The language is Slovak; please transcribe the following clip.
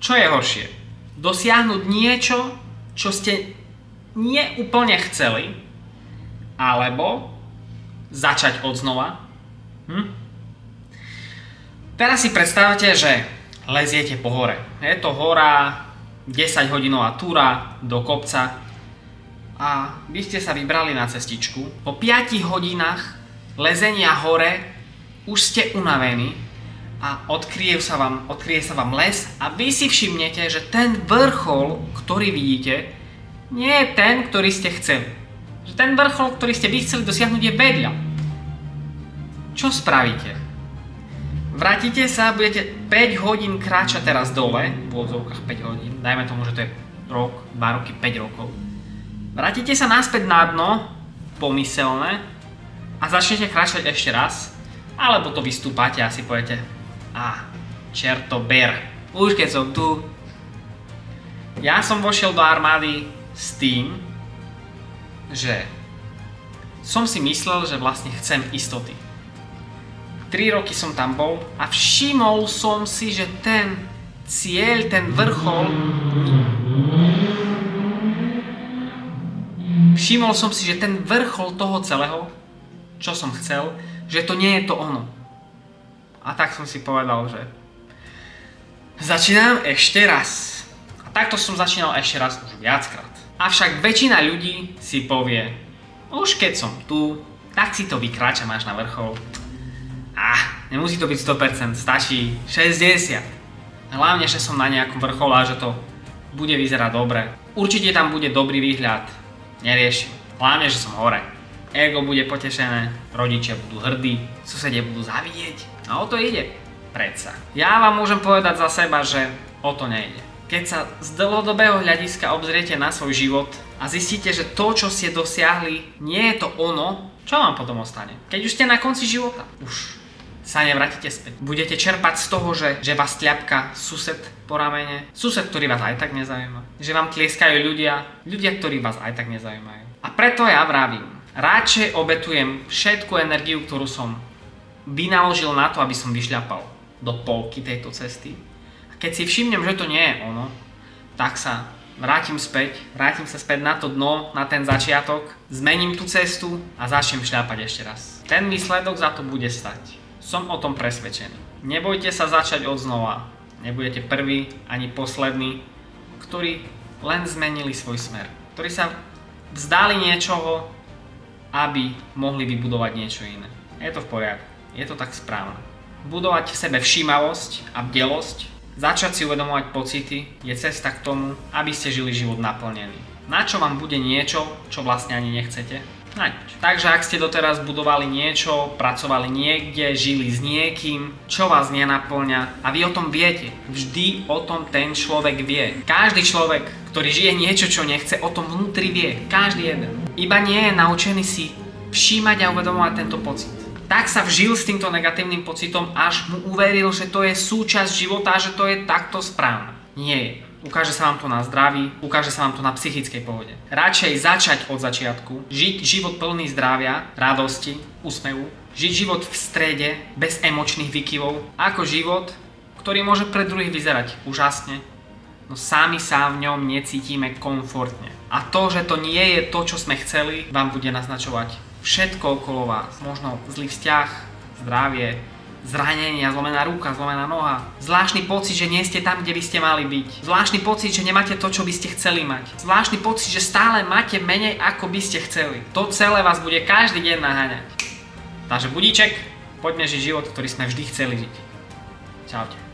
Čo je horšie? Dosiahnuť niečo, čo ste neúplne chceli, alebo začať odznova? Teraz si predstavte, že leziete po hore. Je to hora, 10-hodinová túra do kopca a vy ste sa vybrali na cestičku. Po 5 hodinách lezenia hore už ste unavení a odkryje sa vám les a vy si všimnete, že ten vrchol, ktorý vidíte, nie je ten, ktorý ste chceli. Že ten vrchol, ktorý ste vy chceli dosiahnuť, je vedľa. Čo spravíte? Vrátite sa, budete 5 hodín kráčať teraz dole, v úvodzovkách 5 hodín, dajme tomu, že to je rok, 2 roky, 5 rokov. Vrátite sa naspäť na dno, pomyselné, a začnete kráčať ešte raz, alebo to vystúpate a si poviete, čerto ber, už keď som tu. Ja som vošiel do armády s tým, že som si myslel, že vlastne chcem istoty. 3 roky som tam bol a všimol som si, že ten cieľ, ten vrchol, všimol som si, že ten vrchol toho celého, čo som chcel, že to nie je to ono. A tak som si povedal, že začínam ešte raz. A takto som začínal ešte raz už viackrát. Avšak väčšina ľudí si povie, už keď som tu, tak si to vykráčam až na vrchol. Nemusí to byť 100%, stačí 60%. Hlavne, že som na nejakom vrchole a že to bude vyzerať dobre. Určite tam bude dobrý výhľad, neriešim. Hlavne, že som hore. Ego bude potešené, rodičia budú hrdí, susedia budú závidieť. A o to ide. Predsa. Ja vám môžem povedať za seba, že o to nejde. Keď sa z dlhodobého hľadiska obzriete na svoj život a zistíte, že to, čo ste dosiahli, nie je to ono, čo vám potom ostane? Keď už ste na konci života, už sa nevrátite späť. Budete čerpať z toho, že vás tľapka sused po ramene, sused, ktorý vás aj tak nezaujíma. Že vám tlieskajú ľudia, ktorí vás aj tak nezaujímajú. A preto ja vravím, radšej obetujem všetku energiu, ktorú som vynaložil na to, aby som vyšľapal do polky tejto cesty. A keď si všimnem, že to nie je ono, tak sa vrátim sa späť na to dno, na ten začiatok, zmením tú cestu a začnem šľapať ešte raz. Ten výsledok za to bude stať. Som o tom presvedčený. Nebojte sa začať odznova. Nebudete prvý ani posledný, ktorí len zmenili svoj smer. Ktorí sa vzdali niečoho, aby mohli vybudovať niečo iné. Je to v poriadku. Je to tak správne. Budovať v sebe všímavosť a bdelosť, začať si uvedomovať pocity, je cesta k tomu, aby ste žili život naplnený. Na čo vám bude niečo, čo vlastne ani nechcete? Na nič. Takže ak ste doteraz budovali niečo, pracovali niekde, žili s niekým, čo vás nenaplňa a vy o tom viete. Vždy o tom ten človek vie. Každý človek, ktorý žije niečo, čo nechce, o tom vnútri vie. Každý jeden. Iba nie je naučený si všímať a uvedomovať tento pocit. Tak sa vžil s týmto negatívnym pocitom, až mu uveril, že to je súčasť života, že to je takto správne. Nie je. Ukáže sa vám to na zdraví, ukáže sa vám to na psychickej pohode. Radšej začať od začiatku, žiť život plný zdravia, radosti, úsmevu, žiť život v strede, bez emočných výkyvov, ako život, ktorý môže pre druhých vyzerať úžasne, no sami sa v ňom necítime komfortne. A to, že to nie je to, čo sme chceli, vám bude naznačovať všetko okolo vás. Možno zlý vzťah, zdravie, zranenia, zlomená ruka, zlomená noha. Zvláštny pocit, že nie ste tam, kde by ste mali byť. Zvláštny pocit, že nemáte to, čo by ste chceli mať. Zvláštny pocit, že stále máte menej, ako by ste chceli. To celé vás bude každý deň naháňať. Takže budíček, poďme žiť život, ktorý sme vždy chceli žiť. Čaute.